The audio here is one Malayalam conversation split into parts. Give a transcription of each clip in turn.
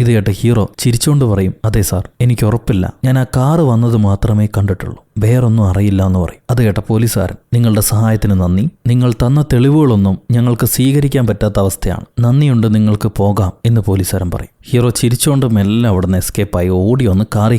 ഇത് കേട്ട് ഹീറോ ചിരിച്ചുകൊണ്ട് പറയും, അതെ സാർ, എനിക്ക് ഉറപ്പില്ല, ഞാൻ ആ കാറ് വന്നത് മാത്രമേ കണ്ടിട്ടുള്ളൂ, വേറൊന്നും അറിയില്ല എന്ന് പറയും. അത് കേട്ട പോലീസുകാരൻ, നിങ്ങളുടെ സഹായത്തിന് നന്ദി, നിങ്ങൾ തന്ന തെളിവുകളൊന്നും ഞങ്ങൾക്ക് സ്വീകരിക്കാൻ പറ്റാത്ത അവസ്ഥയാണ്, നന്ദിയുണ്ട്, നിങ്ങൾക്ക് പോകാം എന്ന് പോലീസുകാരൻ പറയും. ഹീറോ ചിരിച്ചുകൊണ്ട് മെല്ലെ അവിടെ നിന്ന് എസ്കേപ്പായി ഓടി വന്ന് കാറി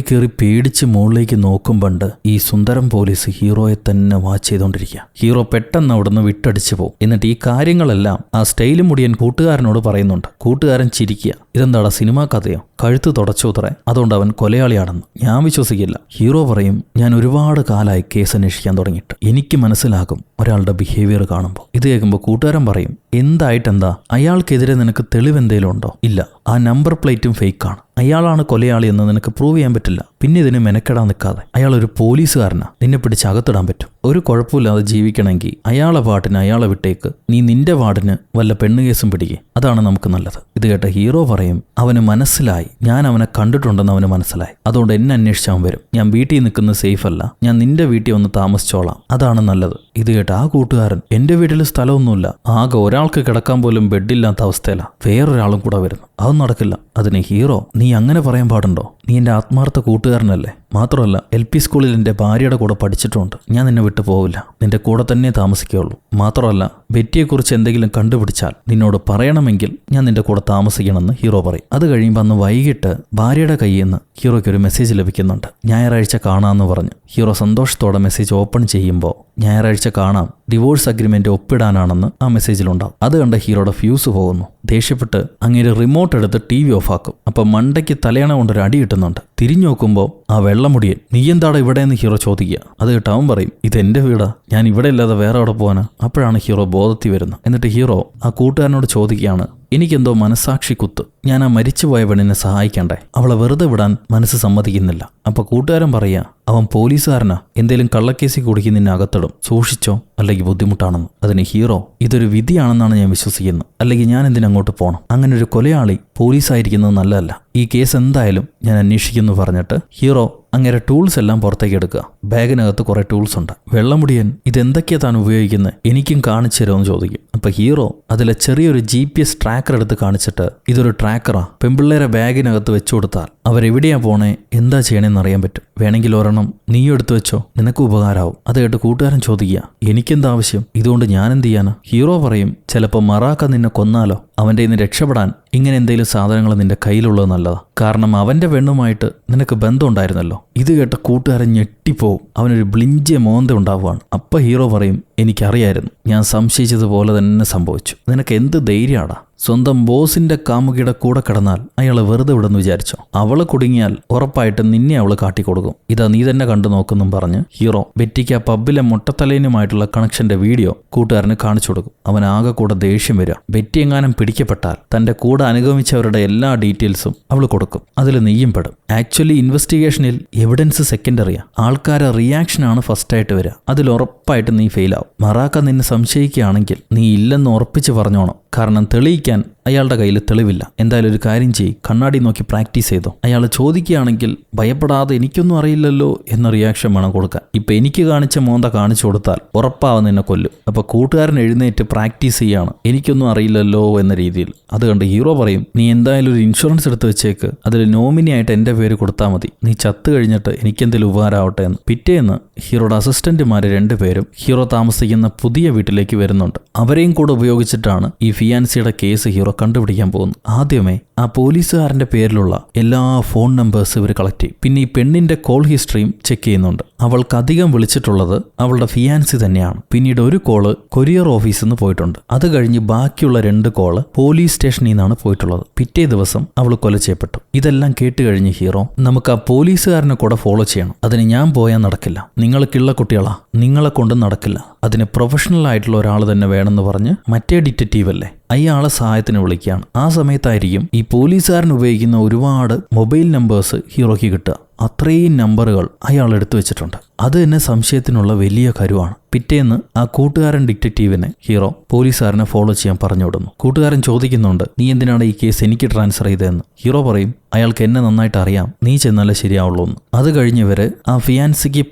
കയറി പേടിച്ച് മുകളിലേക്ക് നോക്കുമ്പണ്ട് ഈ സുന്ദരം പോലീസ് ഹീറോയെ തന്നെ വാച്ച് ചെയ്തുകൊണ്ടിരിക്കുക. ഹീറോ പെട്ടെന്ന് അവിടെ നിന്ന് വിട്ടടിച്ചു പോകും. എന്നിട്ട് ഈ കാര്യങ്ങളെല്ലാം ആ സ്റ്റൈല് മുടിയൻ കൂട്ടുകാരനോട് പറയുന്നുണ്ട്. കൂട്ടുകാരൻ ചിരിക്കുക, ഇതെന്താടാ സിനിമാ കഥയോ, കഴുത്ത് തുടച്ചൂത്രേ, അതുകൊണ്ട് അവൻ കൊലയാളിയാണെന്ന്. ഞാൻ വിശ്വസിക്കില്ല. ഹീറോ പറയും, ഞാൻ ഒരുപാട് കാലമായി കേസ് അന്വേഷിക്കാൻ തുടങ്ങിയിട്ട്, എനിക്ക് മനസ്സിലാകും ഒരാളുടെ ബിഹേവിയർ കാണുമ്പോൾ. ഇത് കേൾക്കുമ്പോൾ കൂട്ടുകാരൻ പറയും, എന്തായിട്ടെന്താ, അയാൾക്കെതിരെ നിനക്ക് തെളിവെന്തേലും ഉണ്ടോ? ഇല്ല, ആ നമ്പർ പ്ലേറ്റും ഫേക്കാണ്, അയാളാണ് കൊലയാളി എന്ന് നിനക്ക് പ്രൂവ് ചെയ്യാൻ പറ്റില്ല. പിന്നെ ഇതിന് മെനക്കെടാൻ നിൽക്കാതെ, അയാൾ ഒരു പോലീസുകാരനാ, നിന്നെ പിടിച്ച് അകത്തിടാൻ പറ്റും. ഒരു കുഴപ്പമില്ലാതെ ജീവിക്കണമെങ്കിൽ അയാളെ പാട്ടിന് അയാളെ വിട്ടേക്ക്, നീ നിന്റെ വാർഡിന് വല്ല പെണ്ണുകേസും പിടിക്കേ, അതാണ് നമുക്ക് നല്ലത്. ഇത് കേട്ട ഹീറോ പറയും, അവന് മനസ്സിലായി, ഞാൻ അവനെ കണ്ടിട്ടുണ്ടെന്ന് അവന് മനസ്സിലായി, അതുകൊണ്ട് എന്നെ അന്വേഷിച്ച് അവൻ വരും. ഞാൻ വീട്ടിൽ നിൽക്കുന്നത് സേഫ് അല്ല, ഞാൻ നിന്റെ വീട്ടിൽ ഒന്ന് താമസിച്ചോളാം, അതാണ് നല്ലത്. ഇത് കേട്ട ആ കൂട്ടുകാരൻ, എന്റെ വീട്ടിൽ സ്ഥലമൊന്നുമില്ല, ആകെ ഒരാൾക്ക് കിടക്കാൻ പോലും ബെഡില്ലാത്ത അവസ്ഥയിലാണ്, വേറൊരാളും കൂടെ വരുന്നു, അതൊന്നും നടക്കില്ല. അതിന് ഹീറോ, നീ അങ്ങനെ പറയാൻ പാടുണ്ടോ, നീ എൻ്റെ ആത്മാർത്ഥ കൂട്ടുകാരനല്ലേ, മാത്രമല്ല LP സ്കൂളിൽ എൻ്റെ ഭാര്യയുടെ കൂടെ പഠിച്ചിട്ടുണ്ട്, ഞാൻ നിന്നെ വിട്ടു പോവില്ല, നിന്റെ കൂടെ തന്നെ താമസിക്കുകയുള്ളൂ. മാത്രമല്ല ബെറ്റിയെക്കുറിച്ച് എന്തെങ്കിലും കണ്ടുപിടിച്ചാൽ നിന്നോട് പറയണമെങ്കിൽ ഞാൻ നിന്റെ കൂടെ താമസിക്കണമെന്ന് ഹീറോ പറയും. അത് കഴിയുമ്പോൾ അന്ന് വൈകിട്ട് ഭാര്യയുടെ കയ്യിൽ നിന്ന് ഹീറോയ്ക്ക് ഒരു മെസ്സേജ് ലഭിക്കുന്നുണ്ട്. ഞായറാഴ്ച കാണാമെന്ന് പറഞ്ഞു. ഹീറോ സന്തോഷത്തോടെ മെസ്സേജ് ഓപ്പൺ ചെയ്യുമ്പോൾ ഞായറാഴ്ച കാണാം, ഡിവോഴ്സ് അഗ്രിമെന്റ് ഒപ്പിടാനാണെന്ന് ആ മെസ്സേജിലുണ്ടാവും. അത് കണ്ട ഹീറോയുടെ ഫ്യൂസ് പോകുന്നു. ദേഷ്യപ്പെട്ട് അങ്ങേര് റിമോട്ട് എടുത്ത് TV ഓഫാക്കും. അപ്പം മണ്ടയ്ക്ക് തലയണ കൊണ്ടൊരു അടി കിട്ടുന്നുണ്ട്. തിരിഞ്ഞു നോക്കുമ്പോൾ ആ വെള്ളമുടിയൻ, നീ എന്താടാ ഇവിടെ എന്ന് ഹീറോ ചോദിക്കുക. അത് കേട്ട് അവൻ പറയും, ഇതെന്റെ വീടാ, ഞാൻ ഇവിടെ ഇല്ലാതെ വേറെ അവിടെ പോകാനാ. അപ്പോഴാണ് ഹീറോ ബോധത്തിൽ വരുന്നത്. എന്നിട്ട് ഹീറോ ആ കൂട്ടുകാരനോട് ചോദിക്കുകയാണ്, എനിക്കെന്തോ മനസാക്ഷി കുത്ത്, ഞാൻ ആ മരിച്ചുപോയ പെണ്ണിനെ സഹായിക്കണ്ടേ, അവളെ വെറുതെ വിടാൻ മനസ്സ് സമ്മതിക്കുന്നില്ല. അപ്പൊ കൂട്ടുകാരൻ പറയാ, അവൻ പോലീസുകാരനാ, എന്തേലും കള്ളക്കേസിൽ കുടുക്കി നിന്നെ അകത്തിടും, സൂക്ഷിച്ചോ, അല്ലെങ്കിൽ ബുദ്ധിമുട്ടാണെന്ന്. അതിന് ഹീറോ, ഇതൊരു വിധിയാണെന്നാണ് ഞാൻ വിശ്വസിക്കുന്നത്, അല്ലെങ്കിൽ ഞാൻ എന്തിനങ്ങോട്ട് പോകണം, അങ്ങനെ ഒരു കൊലയാളി പോലീസായിരിക്കുന്നത് നല്ലതല്ല, ഈ കേസ് എന്തായാലും ഞാൻ അന്വേഷിക്കുന്നു പറഞ്ഞിട്ട് ഹീറോ അങ്ങനെ ടൂൾസ് എല്ലാം പുറത്തേക്ക് എടുക്കുക. ബാഗിനകത്ത് കുറെ ടൂൾസ് ഉണ്ട്. വെള്ളമുടിയൻ, ഇതെന്തൊക്കെയാ താൻ ഉപയോഗിക്കുന്നത്, എനിക്കും കാണിച്ചു തരുമെന്ന് ചോദിക്കും. അപ്പൊ ഹീറോ അതിലെ ചെറിയൊരു GPS ട്രാക്കർ എടുത്ത് കാണിച്ചിട്ട്, ഇതൊരു ട്രാക്കറാ, പെൺപിള്ളേരെ ബാഗിനകത്ത് വെച്ചു കൊടുത്താൽ അവരെവിടെയാ പോണേ, എന്താ ചെയ്യണേന്ന് അറിയാൻ പറ്റും, വേണമെങ്കിൽ ഒരെണ്ണം നീയും എടുത്തു വെച്ചോ, നിനക്ക് ഉപകാരമാവും. അത് കേട്ട് കൂട്ടുകാരൻ ചോദിക്കുക, എനിക്കെന്താ ആവശ്യം, ഇതുകൊണ്ട് ഞാൻ എന്ത് ചെയ്യാനാ? ഹീറോ പറയും, ചിലപ്പോൾ മറാക്ക നിന്നെ കൊന്നാലോ, അവൻ്റെ ഇന്ന് രക്ഷപ്പെടാൻ ഇങ്ങനെ എന്തെങ്കിലും സാധനങ്ങൾ നിന്റെ കയ്യിലുള്ളത് നല്ലതാ, കാരണം അവൻ്റെ പെണ്ണുമായിട്ട് നിനക്ക് ബന്ധമുണ്ടായിരുന്നല്ലോ. ഇത് കേട്ട കൂട്ടുകാരൻ ഞെട്ടിപ്പോവും. അവനൊരു ബ്ലിഞ്ചിയ മോന്ത ഉണ്ടാവുകയാണ്. അപ്പം ഹീറോ പറയും, എനിക്കറിയായിരുന്നു, ഞാൻ സംശയിച്ചതുപോലെ തന്നെ സംഭവിച്ചു, നിനക്ക് എന്ത് ധൈര്യമാടാ, സ്വന്തം ബോസിന്റെ കാമുകിയുടെ കൂടെ കിടന്നാൽ അയാളെ വെറുതെ വിടുന്നു വിചാരിച്ചോ, അവള് കുടുങ്ങിയാൽ ഉറപ്പായിട്ടും നിന്നെ അവള് കാട്ടിക്കൊടുക്കും, ഇതാ നീ തന്നെ കണ്ടു നോക്കുന്നും പറഞ്ഞ് ഹീറോ ബെറ്റിക്ക് ആ പബ്ബിലെ മുട്ടത്തലേനുമായിട്ടുള്ള കണക്ഷന്റെ വീഡിയോ കൂട്ടുകാരന് കാണിച്ചു കൊടുക്കും. അവൻ ആകെ കൂടെ ദേഷ്യം വരിക. ബെറ്റി എങ്ങാനും പിടിക്കപ്പെട്ടാൽ തന്റെ കൂടെ അനുഗമിച്ചവരുടെ എല്ലാ ഡീറ്റെയിൽസും അവള് കൊടുക്കും, അതിൽ നെയ്യും പെടും. ആക്ച്വലി ഇൻവെസ്റ്റിഗേഷനിൽ എവിഡൻസ് സെക്കൻഡറിയാ, ആൾക്കാരെ റിയാക്ഷനാണ് ഫസ്റ്റ് ആയിട്ട് വരിക, അതിൽ ഉറപ്പായിട്ട് നീ ഫെയിൽ ആവും. മറാക്ക നിന്നെ സംശയിക്കുകയാണെങ്കിൽ നീ ഇല്ലെന്ന് ഉറപ്പിച്ച് പറഞ്ഞോണം, കാരണം തെളിയിക്കാൻ അയാളുടെ കയ്യിൽ തെളിവില്ല. എന്തായാലും ഒരു കാര്യം ചെയ്യ്, കണ്ണാടി നോക്കി പ്രാക്ടീസ് ചെയ്തോ. അയാൾ ചോദിക്കുകയാണെങ്കിൽ ഭയപ്പെടാതെ എനിക്കൊന്നും അറിയില്ലല്ലോ എന്ന റിയാക്ഷൻ വേണം കൊടുക്കാൻ. ഇപ്പൊ എനിക്ക് കാണിച്ച മോന്ത കാണിച്ചു കൊടുത്താൽ ഉറപ്പാവും നിന്നെ കൊല്ലും. അപ്പൊ കൂട്ടുകാരൻ എഴുന്നേറ്റ് പ്രാക്ടീസ് ചെയ്യാണ്, എനിക്കൊന്നും അറിയില്ലല്ലോ എന്ന രീതിയിൽ. അത് കണ്ട് ഹീറോ പറയും, നീ എന്തായാലും ഒരു ഇൻഷുറൻസ് എടുത്ത് വെച്ചേക്ക്, അതിൽ നോമിനി ആയിട്ട് എന്റെ പേര് കൊടുത്താൽ മതി, നീ ചത്തു കഴിഞ്ഞിട്ട് എനിക്കെന്തെങ്കിലും ഉപകാരമാവട്ടെ എന്ന്. പിറ്റേന്ന് ഹീറോയുടെ അസിസ്റ്റന്റുമാര് 2 പേരും ഹീറോ താമസിക്കുന്ന പുതിയ വീട്ടിലേക്ക് വരുന്നുണ്ട്. അവരെയും കൂടെ ഉപയോഗിച്ചിട്ടാണ് ഈ ഫിയാൻസിയുടെ കേസ് ഹീറോ കണ്ടുപിടിക്കാൻ പോകുന്നു. ആദ്യമേ ആ പോലീസുകാരന്റെ പേരിലുള്ള എല്ലാ ഫോൺ നമ്പേഴ്സ് ഇവർ കളക്ട് ചെയ്യും. പിന്നെ ഈ പെണ്ണിന്റെ കോൾ ഹിസ്റ്ററിയും ചെക്ക് ചെയ്യുന്നുണ്ട്. അവൾക്ക് അധികം വിളിച്ചിട്ടുള്ളത് അവളുടെ ഫിയാൻസി തന്നെയാണ്. പിന്നീട് ഒരു കോള് കൊറിയർ ഓഫീസിൽ നിന്ന് പോയിട്ടുണ്ട്. അത് കഴിഞ്ഞ് ബാക്കിയുള്ള 2 കോള് പോലീസ് സ്റ്റേഷനിൽ നിന്നാണ് പോയിട്ടുള്ളത്. പിറ്റേ ദിവസം അവൾ കൊല ചെയ്യപ്പെട്ടു. ഇതെല്ലാം കേട്ട് കഴിഞ്ഞ് ഹീറോ, നമുക്ക് ആ പോലീസുകാരനെ കൂടെ ഫോളോ ചെയ്യണം, അതിന് ഞാൻ പോയാൽ നടക്കില്ല, നിങ്ങൾ കിള്ള കുട്ടികളാ, നിങ്ങളെ കൊണ്ടും നടക്കില്ല, അതിന് പ്രൊഫഷണൽ ആയിട്ടുള്ള ഒരാൾ തന്നെ വേണമെന്ന് പറഞ്ഞ് മറ്റേ ഡിറ്റക്റ്റീവ് അല്ലേ അയാളെ സഹായത്തിന് വിളിക്കുകയാണ്. ആ സമയത്തായിരിക്കും ഈ പോലീസുകാരൻ ഉപയോഗിക്കുന്ന ഒരുപാട് മൊബൈൽ നമ്പേഴ്സ് ഹീറോയ്ക്ക് കിട്ടുക. അത്രയും നമ്പറുകൾ അയാൾ എടുത്തു വെച്ചിട്ടുണ്ട്. അത് തന്നെ സംശയത്തിനുള്ള വലിയ കരുവാണ്. പിറ്റേന്ന് ആ കൂട്ടുകാരൻ ഡിറ്റക്റ്റീവിനെ ഹീറോ പോലീസുകാരനെ ഫോളോ ചെയ്യാൻ പറഞ്ഞു വിടുന്നു. കൂട്ടുകാരൻ ചോദിക്കുന്നുണ്ട്, നീ എന്തിനാണ് ഈ കേസ് എനിക്ക് ട്രാൻസ്ഫർ ചെയ്തതെന്ന്. ഹീറോ പറയും, അയാൾക്ക് എന്നെ നന്നായിട്ട് അറിയാം, നീ ചെന്നാലേ ശരിയാവുള്ളൂ എന്ന്. അത് കഴിഞ്ഞവര് ആ ഫിയാൻസിക്ക്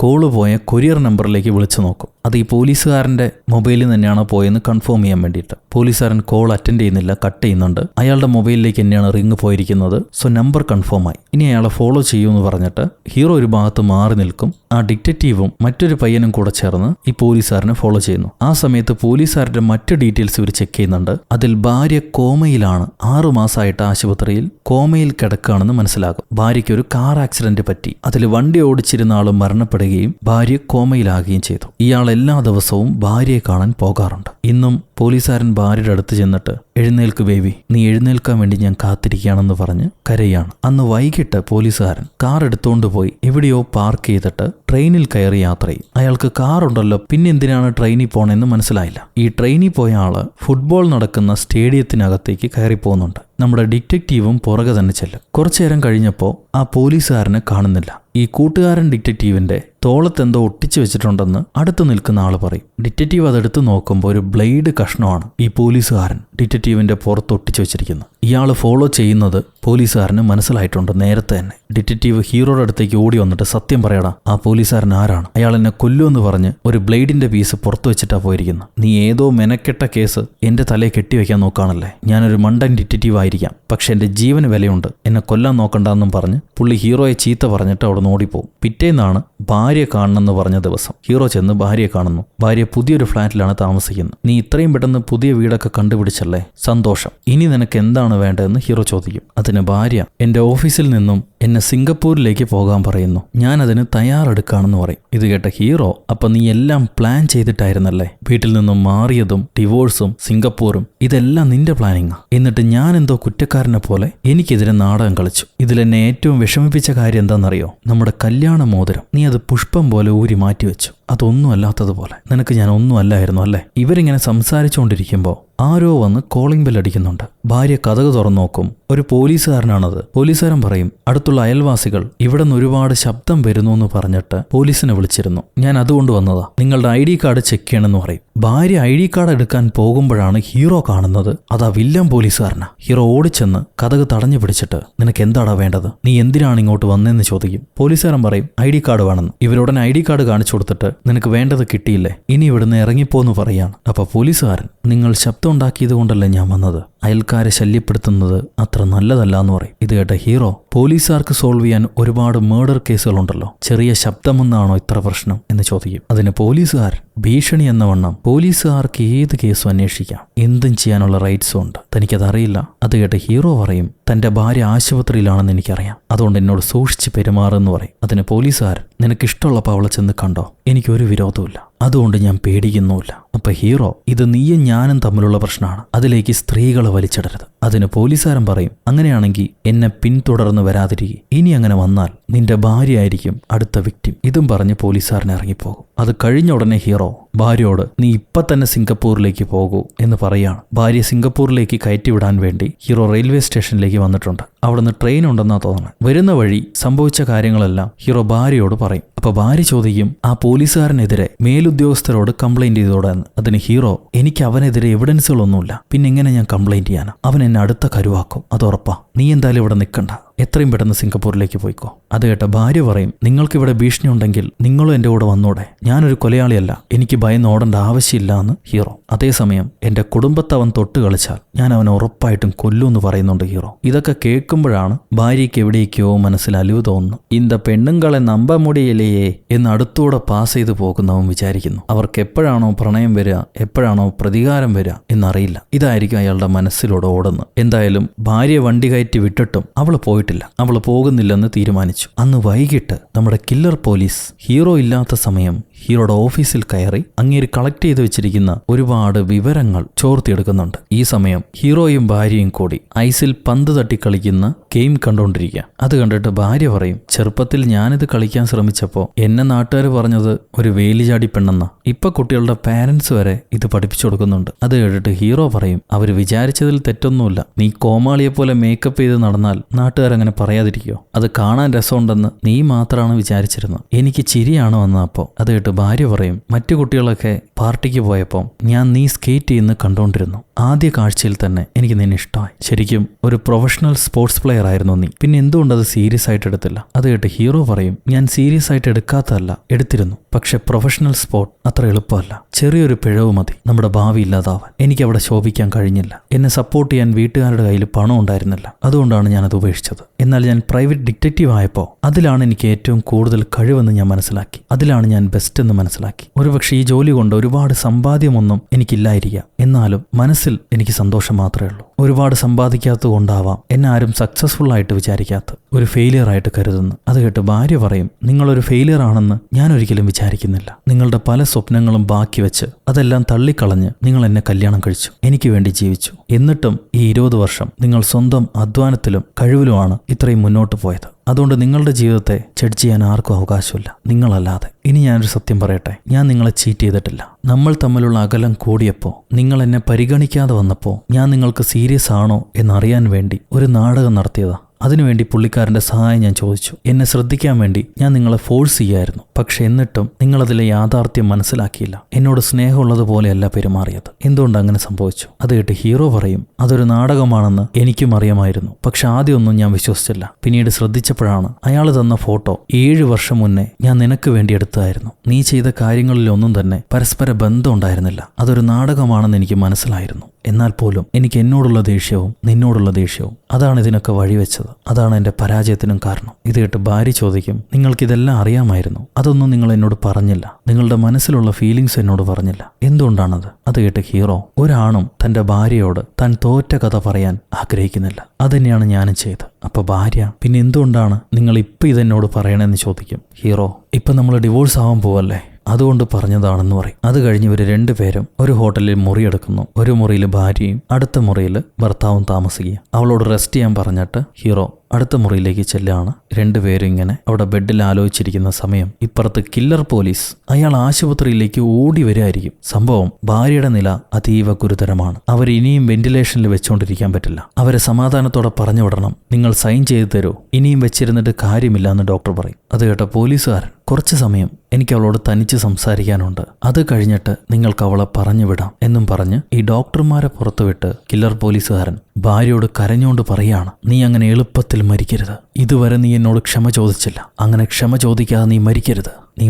കോള് പോയ കൊറിയർ നമ്പറിലേക്ക് വിളിച്ചു നോക്കും. അത് ഈ പോലീസുകാരന്റെ മൊബൈലിൽ തന്നെയാണ് പോയെന്ന് കൺഫേം ചെയ്യാൻ വേണ്ടിയിട്ട്. പോലീസുകാരൻ കോൾ അറ്റൻഡ് ചെയ്യുന്നില്ല, കട്ട് ചെയ്യുന്നുണ്ട്. അയാളുടെ മൊബൈലിലേക്ക് തന്നെയാണ് റിങ് പോയിരിക്കുന്നത്. സോ നമ്പർ കൺഫേം ആയി. ഇനി അയാളെ ഫോളോ ചെയ്യുമെന്ന് പറഞ്ഞിട്ട് ഹീറോ ഒരു ഭാഗത്ത് മാറി നിൽക്കും. ആ ഡിറ്റക്റ്റീവും മറ്റൊരു പയ്യനും കൂടെ ചേർന്ന് ഈ പോലീസുകാരനെ ഫോളോ ചെയ്യുന്നു. ആ സമയത്ത് പോലീസുകാരുടെ മറ്റ് ഡീറ്റെയിൽസ് ഇവർ ചെക്ക് ചെയ്യുന്നുണ്ട്. അതിൽ ഭാര്യ കോമയിലാണ്, 6 മാസമായിട്ട് ആശുപത്രിയിൽ കോമയിൽ കിടക്കുകയാണെന്ന് മനസ്സിലാകും. ഭാര്യയ്ക്ക് ഒരു കാർ ആക്സിഡന്റ് പറ്റി. അതിൽ വണ്ടി ഓടിച്ചിരുന്ന ആൾ മരണപ്പെടുകയും ഭാര്യ കോമയിലാകുകയും ചെയ്തു. ഇയാൾ എല്ലാ ദിവസവും ഭാര്യയെ കാണാൻ പോകാറുണ്ട്. ഇന്നും പോലീസുകാരൻ ഭാര്യയുടെ അടുത്ത് ചെന്നിട്ട്, എഴുന്നേൽക്ക് ബേബി, നീ എഴുന്നേൽക്കാൻ വേണ്ടി ഞാൻ കാത്തിരിക്കുകയാണെന്ന് പറഞ്ഞ് കരയാണ്. അന്ന് വൈകിട്ട് പോലീസുകാരൻ കാർ എടുത്തുകൊണ്ട് പോയി എവിടെയോ പാർക്ക് ചെയ്തിട്ട് ട്രെയിനിൽ കയറി യാത്ര ചെയ്യും. അയാൾക്ക് കാറുണ്ടല്ലോ, പിന്നെ എന്തിനാണ് ട്രെയിനിൽ പോണെന്ന് മനസ്സിലായില്ല. ഈ ട്രെയിനിൽ പോയ ആള് ഫുട്ബോൾ നടക്കുന്ന സ്റ്റേഡിയത്തിനകത്തേക്ക് കയറി പോകുന്നുണ്ട്. നമ്മുടെ ഡിറ്റക്റ്റീവും പുറകെ തന്നെ ചെല്ലും. കുറച്ചു നേരം കഴിഞ്ഞപ്പോൾ ആ പോലീസുകാരനെ കാണുന്നില്ല. ഈ കൂട്ടുകാരൻ ഡിറ്റക്റ്റീവിന്റെ തോളത്തെന്തോ ഒട്ടിച്ചു വെച്ചിട്ടുണ്ടെന്ന് അടുത്ത് നിൽക്കുന്ന ആൾ പറയും. ഡിറ്റക്റ്റീവ് അതെടുത്ത് നോക്കുമ്പോൾ ഒരു ബ്ലേഡ് കഷ്ണമാണ് ഈ പോലീസുകാരൻ ഡിറ്റക്റ്റീവിന്റെ പുറത്ത് ഒട്ടിച്ചു വെച്ചിരിക്കുന്നത്. ഇയാൾ ഫോളോ ചെയ്യുന്നത് പോലീസുകാരന് മനസ്സിലായിട്ടുണ്ട് നേരത്തെ തന്നെ. ഡിറ്റക്റ്റീവ് ഹീറോയുടെ അടുത്തേക്ക് ഓടി വന്നിട്ട്, സത്യം പറയടാ, ആ പോലീസുകാരൻ ആരാണ്? അയാൾ എന്നെ കൊല്ലുമെന്ന് പറഞ്ഞ് ഒരു ബ്ലേഡിന്റെ പീസ് പുറത്തു വെച്ചിട്ടാ പോയിരിക്കുന്നത്. നീ ഏതോ മെനക്കെട്ട കേസ് എന്റെ തലയെ കെട്ടിവെക്കാൻ നോക്കാണല്ലേ. ഞാനൊരു മണ്ടൻ ഡിറ്റക്റ്റീവ് ആയിരിക്കാം, പക്ഷെ എന്റെ ജീവന് വിലയുണ്ട്, എന്നെ കൊല്ലാൻ നോക്കണ്ടെന്നും പറഞ്ഞ് പുള്ളി ഹീറോയെ ചീത്ത പറഞ്ഞിട്ട് അവിടെ ഓടിപ്പോവും. പിറ്റേന്നാണ് ഭാര്യ കാണണമെന്ന് പറഞ്ഞ ദിവസം. ഹീറോ ചെന്ന് ഭാര്യയെ കാണുന്നു. ഭാര്യ പുതിയൊരു ഫ്ലാറ്റിലാണ് താമസിക്കുന്നത്. നീ ഇത്രയും പെട്ടെന്ന് പുതിയ വീടൊക്കെ കണ്ടുപിടിച്ചല്ലേ, സന്തോഷം. ഇനി നിനക്ക് എന്താണ് വേണ്ടതെന്ന് ഹീറോ ചോദിക്കും. അതിന് ഭാര്യ, എന്റെ ഓഫീസിൽ നിന്നും എന്നെ സിംഗപ്പൂരിലേക്ക് പോകാൻ പറയുന്നു, ഞാൻ അതിന് തയ്യാറെടുക്കാണെന്ന് പറയും. ഇത് കേട്ട ഹീറോ, അപ്പൊ നീ എല്ലാം പ്ലാൻ ചെയ്തിട്ടായിരുന്നല്ലേ? വീട്ടിൽ നിന്നും മാറിയതും ഡിവോഴ്സും സിംഗപ്പൂരും ഇതെല്ലാം നിന്റെ പ്ലാനിങ്ങാ. എന്നിട്ട് ഞാൻ എന്തോ കുറ്റക്കാരനെ പോലെ എനിക്കെതിരെ നാടകം കളിച്ചു. ഇതിലെന്നെ ഏറ്റവും വിഷമിപ്പിച്ച കാര്യം എന്താണെന്നറിയോ? നമ്മുടെ കല്യാണ മോതിരം നീ അത് പുഷ്പം പോലെ ഊരി മാറ്റിവെച്ചു. അതൊന്നും അല്ലാത്തതുപോലെ. നിനക്ക് ഞാൻ ഒന്നും അല്ലായിരുന്നു അല്ലേ? ഇവരിങ്ങനെ സംസാരിച്ചുകൊണ്ടിരിക്കുമ്പോൾ ആരോ വന്ന് കോളിംഗ് ബെൽ അടിക്കുന്നുണ്ട്. ഭാര്യ കതക് തുറന്നു നോക്കും. ഒരു പോലീസുകാരനാണത്. പോലീസുകാരൻ പറയും, അടുത്തുള്ള അയൽവാസികൾ ഇവിടെ നിന്ന് ഒരുപാട് ശബ്ദം വരുന്നു എന്ന് പറഞ്ഞിട്ട് പോലീസിനെ വിളിച്ചിരുന്നു. ഞാൻ അതുകൊണ്ട് വന്നതാ, നിങ്ങളുടെ ID കാർഡ് ചെക്ക് ചെയ്യണമെന്ന് പറയും. ഭാര്യ ID കാർഡ് എടുക്കാൻ പോകുമ്പോഴാണ് ഹീറോ കാണുന്നത് അതാ വില്ലൻ പോലീസുകാരനാ. ഹീറോ ഓടിച്ചെന്ന് കതക് തടഞ്ഞു പിടിച്ചിട്ട്, നിനക്ക് എന്താടാ വേണ്ടത്? നീ എന്തിനാണ് ഇങ്ങോട്ട് വന്നതെന്ന് ചോദിക്കും. പോലീസുകാരൻ പറയും, ID കാർഡ് വേണമെന്ന്. ഇവരുടനെ ID കാർഡ് കാണിച്ചു കൊടുത്തിട്ട്, നിനക്ക് വേണ്ടത് കിട്ടിയില്ലേ, ഇനി ഇവിടുന്ന് ഇറങ്ങിപ്പോന്ന് പറയാണ്. അപ്പൊ പോലീസുകാരൻ, നിങ്ങൾ ശബ്ദം ഉണ്ടാക്കിയത് കൊണ്ടല്ലേ ഞാൻ വന്നത്, അയൽക്കാരെ ശല്യപ്പെടുത്തുന്നത് അത്ര നല്ലതല്ല എന്ന് പറയും. ഇത് കേട്ട ഹീറോ, പോലീസുകാർക്ക് സോൾവ് ചെയ്യാൻ ഒരുപാട് മേർഡർ കേസുകളുണ്ടല്ലോ, ചെറിയ ശബ്ദമെന്നാണോ ഇത്ര പ്രശ്നം എന്ന് ചോദിക്കും. അതിന് പോലീസുകാരൻ ഭീഷണി എന്ന വണ്ണം, പോലീസുകാർക്ക് ഏത് കേസും അന്വേഷിക്കാം, എന്തും ചെയ്യാനുള്ള റൈറ്റ്സും ഉണ്ട്, തനിക്കതറിയില്ല. അത് കേട്ട് ഹീറോ പറയും, തന്റെ ഭാര്യ ആശുപത്രിയിലാണെന്ന് എനിക്കറിയാം, അതുകൊണ്ട് എന്നോട് സൂക്ഷിച്ച് പെരുമാറെന്ന് പറയും. അതിന് പോലീസുകാരൻ, നിനക്കിഷ്ടമുള്ളപ്പോൾ അവളെ ചെന്ന് കണ്ടോ, എനിക്കൊരു വിരോധമില്ല, അതുകൊണ്ട് ഞാൻ പേടിക്കുന്നുമില്ല. അപ്പൊ ഹീറോ, ഇത് നീയും ഞാനും തമ്മിലുള്ള പ്രശ്നമാണ്, അതിലേക്ക് സ്ത്രീകളെ വലിച്ചിടരുത്. അതിന് പോലീസുകാരൻ പറയും, അങ്ങനെയാണെങ്കിൽ എന്നെ പിന്തുടർന്ന് വരാതിരിക്കുക, ഇനി അങ്ങനെ വന്നാൽ നിന്റെ ഭാര്യ ആയിരിക്കും അടുത്ത വിക്ടിം. ഇതും പറഞ്ഞ് പോലീസുകാരൻ ഇറങ്ങിപ്പോകും. അത് കഴിഞ്ഞ ഉടനെ ഹീറോ ഭാര്യയോട്, നീ ഇപ്പൊ തന്നെ സിംഗപ്പൂരിലേക്ക് പോകൂ എന്ന് പറയാണ്. ഭാര്യ സിംഗപ്പൂരിലേക്ക് കയറ്റിവിടാൻ വേണ്ടി ഹീറോ റെയിൽവേ സ്റ്റേഷനിലേക്ക് വന്നിട്ടുണ്ട്. അവിടുന്ന് ട്രെയിൻ ഉണ്ടെന്നാ തോന്നുന്നത്. വരുന്ന വഴി സംഭവിച്ച കാര്യങ്ങളെല്ലാം ഹീറോ ഭാര്യയോട് പറയും. അപ്പൊ ഭാര്യ ചോദിക്കും, ആ പോലീസുകാരനെതിരെ മേലുദ്യോഗസ്ഥരോട് കംപ്ലൈന്റ് ചെയ്തോടെ എന്ന്. അതിന് ഹീറോ, എനിക്ക് അവനെതിരെ എവിഡൻസുകളൊന്നുമില്ല, പിന്നെ എങ്ങനെ ഞാൻ കംപ്ലൈന്റ് ചെയ്യാനാ? അവൻ എന്നെ അടുത്ത കരുവാക്കും, അത് ഉറപ്പാ. നീ എന്തായാലും ഇവിടെ നിൽക്കണ്ട, എത്രയും പെട്ടെന്ന് സിംഗപ്പൂരിലേക്ക് പോയിക്കോ. അത് കേട്ട ഭാര്യ പറയും, നിങ്ങൾക്കിവിടെ ഭീഷണി ഉണ്ടെങ്കിൽ നിങ്ങളും എൻ്റെ കൂടെ വന്നോടെ, ഞാനൊരു കൊലയാളിയല്ല, എനിക്ക് ഭയന്ന് ഓടേണ്ട ആവശ്യമില്ല എന്ന് ഹീറോ. അതേസമയം എൻ്റെ കുടുംബത്തെ അവൻ തൊട്ട് കളിച്ചാൽ ഞാൻ അവനെ ഉറപ്പായിട്ടും കൊല്ലുമെന്ന് പറയുന്നുണ്ട് ഹീറോ. ഇതൊക്കെ കേൾക്കുമ്പോഴാണ് ഭാര്യയ്ക്ക് എവിടേക്കോ മനസ്സിൽ അലിവ് തോന്നുന്നു. ഇന്ത പെണ്ണുങ്ങളെ നമ്പ മുടിയിലേയേ എന്ന് അടുത്തൂടെ പാസ് ചെയ്ത് പോകുന്നവൻ വിചാരിക്കുന്നു. അവർക്ക് എപ്പോഴാണോ പ്രണയം വരിക, എപ്പോഴാണോ പ്രതികാരം വരിക എന്നറിയില്ല. ഇതായിരിക്കും അയാളുടെ മനസ്സിലൂടെ ഓടുന്നത്. എന്തായാലും ഭാര്യ വണ്ടി കയറ്റി വിട്ടിട്ടും അവൾ പോയിട്ടില്ല, അവൾ പോകുന്നില്ലെന്ന് തീരുമാനിച്ചു. അന്ന് വൈകിട്ട് നമ്മുടെ കില്ലർ പോലീസ് ഹീറോ ഇല്ലാത്ത സമയം ഹീറോയുടെ ഓഫീസിൽ കയറി അങ്ങേര് കളക്ട് ചെയ്ത് വെച്ചിരിക്കുന്ന ഒരുപാട് വിവരങ്ങൾ ചോർത്തിയെടുക്കുന്നുണ്ട്. ഈ സമയം ഹീറോയും ഭാര്യയും കൂടി ഐസിൽ പന്ത് തട്ടി കളിക്കുന്ന ഗെയിം കണ്ടുകൊണ്ടിരിക്കുക. അത് കണ്ടിട്ട് ഭാര്യ പറയും, ചെറുപ്പത്തിൽ ഞാനിത് കളിക്കാൻ ശ്രമിച്ചപ്പോൾ എന്നെ നാട്ടുകാർ പറഞ്ഞത് ഒരു വേലിചാടി പെണ്ണെന്ന. ഇപ്പൊ കുട്ടികളുടെ പാരന്റ്സ് വരെ ഇത് പഠിപ്പിച്ചു കൊടുക്കുന്നുണ്ട്. അത് കേട്ടിട്ട് ഹീറോ പറയും, അവര് വിചാരിച്ചതിൽ തെറ്റൊന്നുമില്ല. നീ കോമാളിയെ പോലെ മേക്കപ്പ് ചെയ്ത് നടന്നാൽ നാട്ടുകാരങ്ങനെ പറയാതിരിക്കോ? അത് കാണാൻ രസമുണ്ടെന്ന് നീ മാത്രമാണ് വിചാരിച്ചിരുന്നത്. എനിക്ക് ചിരിയാണ് വന്നപ്പോൾ. അത് കേട്ട് ഭാര്യ പറയും, മറ്റു കുട്ടികളൊക്കെ പാർട്ടിക്ക് പോയപ്പോൾ ഞാൻ നീ സ്കേറ്റ് ചെയ്യുന്ന കണ്ടുകൊണ്ടിരുന്നു. ആദ്യ കാഴ്ചയിൽ തന്നെ എനിക്ക് നിന്നെ ഇഷ്ടമായി. ശരിക്കും ഒരു പ്രൊഫഷണൽ സ്പോർട്സ് പ്ലെയർ ആയിരുന്നു നീ. പിന്നെ എന്തുകൊണ്ട് അത് സീരിയസ് ആയിട്ട് എടുത്തില്ല? അത് കേട്ട് ഹീറോ പറയും, ഞാൻ സീരിയസ് ആയിട്ട് എടുക്കാത്തതല്ല, എടുത്തിരുന്നു. പക്ഷെ പ്രൊഫഷണൽ സ്പോർട്ട് അത്ര എളുപ്പമല്ല. ചെറിയൊരു പിഴവ് മതി നമ്മുടെ ഭാവി ഇല്ലാതാവാൻ. എനിക്ക് അവിടെ ശോഭിക്കാൻ കഴിഞ്ഞില്ല. എന്നെ സപ്പോർട്ട് ചെയ്യാൻ വീട്ടുകാരുടെ കയ്യിൽ പണം ഉണ്ടായിരുന്നില്ല. അതുകൊണ്ടാണ് ഞാനത് ഉപേക്ഷിച്ചത്. എന്നാൽ ഞാൻ പ്രൈവറ്റ് ഡിറ്റക്റ്റീവ് ആയപ്പോൾ അതിലാണ് എനിക്ക് ഏറ്റവും കൂടുതൽ കഴിവെന്ന് ഞാൻ മനസ്സിലാക്കി. അതിലാണ് ഞാൻ ബെസ്റ്റ് എന്ന് മനസ്സിലാക്കി. ഒരുപക്ഷെ ഈ ജോലി കൊണ്ട് ഒരുപാട് സമ്പാദ്യമൊന്നും എനിക്കില്ലായിരിക്കാം. എന്നാലും മനസ്സിൽ എനിക്ക് സന്തോഷം മാത്രമേ ഉള്ളൂ. ഒരുപാട് സമ്പാദിക്കാത്തത് കൊണ്ടാവാം എന്നെ ആരും സക്സസ്ഫുൾ ആയിട്ട് വിചാരിക്കാത്ത, ഒരു ഫെയിലിയർ ആയിട്ട് കരുതുന്നു. അത് കേട്ട് ഭാര്യ പറയും, നിങ്ങളൊരു ഫെയിലിയർ ആണെന്ന് ഞാൻ ഒരിക്കലും വിചാരിക്കുന്നില്ല. നിങ്ങളുടെ പല സ്വപ്നങ്ങളും ബാക്കി വെച്ച് അതെല്ലാം തള്ളിക്കളഞ്ഞ് നിങ്ങൾ എന്നെ കല്യാണം കഴിച്ചു, എനിക്ക് വേണ്ടി ജീവിച്ചു. എന്നിട്ടും ഈ 20 വർഷം നിങ്ങൾ സ്വന്തം അധ്വാനത്തിലും കഴിവിലുമാണ് ഇത്രയും മുന്നോട്ട് പോയത്. അതുകൊണ്ട് നിങ്ങളുടെ ജീവിതത്തെ ജഡ്ജ് ചെയ്യാൻ ആർക്കും അവകാശമില്ല, നിങ്ങളല്ലാതെ. ഇനി ഞാനൊരു സത്യം പറയട്ടെ, ഞാൻ നിങ്ങളെ ചീറ്റ് ചെയ്തിട്ടില്ല. നമ്മൾ തമ്മിലുള്ള അകലം കൂടിയപ്പോൾ, നിങ്ങൾ എന്നെ പരിഗണിക്കാതെ വന്നപ്പോൾ ഞാൻ നിങ്ങൾക്ക് സീരിയസ് ആണോ എന്നറിയാൻ വേണ്ടി ഒരു നാടകം നടത്തിയതാ. അതിനുവേണ്ടി പുള്ളിക്കാരൻ്റെ സഹായം ഞാൻ ചോദിച്ചു. എന്നെ ശ്രദ്ധിക്കാൻ വേണ്ടി ഞാൻ നിങ്ങളെ ഫോഴ്സ് ചെയ്യായിരുന്നു. പക്ഷെ എന്നിട്ടും നിങ്ങളതിലെ യാഥാർത്ഥ്യം മനസ്സിലാക്കിയില്ല. എന്നോട് സ്നേഹമുള്ളതുപോലെയല്ല പെരുമാറിയത്. എന്തുകൊണ്ട് അങ്ങനെ സംഭവിച്ചു? അത് കേട്ട് ഹീറോ പറയും, അതൊരു നാടകമാണെന്ന് എനിക്കും അറിയാമായിരുന്നു. പക്ഷെ ആദ്യമൊന്നും ഞാൻ വിശ്വസിച്ചില്ല. പിന്നീട് ശ്രദ്ധിച്ചപ്പോഴാണ് അയാൾ തന്ന ഫോട്ടോ 7 വർഷം മുന്നേ ഞാൻ നിനക്ക് വേണ്ടി എടുത്തതായിരുന്നു. നീ ചെയ്ത കാര്യങ്ങളിലൊന്നും തന്നെ പരസ്പര ബന്ധം ഉണ്ടായിരുന്നില്ല. അതൊരു നാടകമാണെന്ന് എനിക്ക് മനസ്സിലായിരുന്നു. എന്നാൽ പോലും എനിക്ക് എന്നോടുള്ള ദേഷ്യവും നിന്നോടുള്ള ദേഷ്യവും അതാണ് ഇതിനൊക്കെ വഴിവെച്ചത്. അതാണ് എൻ്റെ പരാജയത്തിനും കാരണം. ഇത് കേട്ട് ഭാര്യ ചോദിക്കും, നിങ്ങൾക്കിതെല്ലാം അറിയാമായിരുന്നു, അതൊന്നും നിങ്ങൾ എന്നോട് പറഞ്ഞില്ല. നിങ്ങളുടെ മനസ്സിലുള്ള ഫീലിങ്സ് എന്നോട് പറഞ്ഞില്ല. എന്തുകൊണ്ടാണത്? അത് കേട്ട് ഹീറോ, ഒരാണും തൻ്റെ ഭാര്യയോട് താൻ തോറ്റ കഥ പറയാൻ ആഗ്രഹിക്കുന്നില്ല. അതുതന്നെയാണ് ഞാനും ചെയ്തത്. അപ്പൊ ഭാര്യ, പിന്നെ എന്തുകൊണ്ടാണ് നിങ്ങൾ ഇപ്പം ഇതെന്നോട് പറയണമെന്ന് ചോദിക്കും. ഹീറോ, ഇപ്പം നമ്മൾ ഡിവോഴ്സ് ആവാൻ പോവല്ലേ, അതുകൊണ്ട് പറഞ്ഞതാണെന്ന് പറയും. അത് കഴിഞ്ഞ് ഇവർ രണ്ടുപേരും ഒരു ഹോട്ടലിൽ മുറിയെടുക്കുന്നു. ഒരു മുറിയിൽ ഭാര്യയും അടുത്ത മുറിയിൽ ഭർത്താവും താമസിക്കുക. അവളോട് റെസ്റ്റ് ചെയ്യാൻ പറഞ്ഞിട്ട് ഹീറോ അടുത്ത മുറിയിലേക്ക് ചെല്ലാണ്. രണ്ടുപേരും ഇങ്ങനെ അവിടെ ബെഡിൽ ആലോചിച്ചിരിക്കുന്ന സമയം ഇപ്പുറത്ത് കില്ലർ പോലീസ് അയാൾ ആശുപത്രിയിലേക്ക് ഓടി വരികയായിരിക്കും. സംഭവം, ഭാര്യയുടെ നില അതീവ ഗുരുതരമാണ്. അവർ ഇനിയും വെന്റിലേഷനിൽ വെച്ചുകൊണ്ടിരിക്കാൻ പറ്റില്ല. അവരെ സമാധാനത്തോടെ പറഞ്ഞു വിടണം. നിങ്ങൾ സൈൻ ചെയ്തു തരൂ, ഇനിയും വെച്ചിരുന്നിട്ട് കാര്യമില്ല എന്ന് ഡോക്ടർ പറയും. അത് കേട്ട പോലീസുകാരൻ, കുറച്ച് സമയം എനിക്ക് അവളോട് തനിച്ച് സംസാരിക്കാനുണ്ട്, അത് കഴിഞ്ഞിട്ട് നിങ്ങൾക്ക് അവളെ പറഞ്ഞു വിടാം എന്നും പറഞ്ഞ് ഈ ഡോക്ടർമാരെ പുറത്തുവിട്ട് കില്ലർ പോലീസുകാരൻ ഭാര്യയോട് കരഞ്ഞുകൊണ്ട് പറയാണ്, നീ അങ്ങനെ എളുപ്പത്തിൽ മരിക്കരുത്. ഇതുവരെ നീ എന്നോട് ക്ഷമ ചോദിച്ചില്ല. അങ്ങനെ ക്ഷമ ചോദിക്കാതെ നീ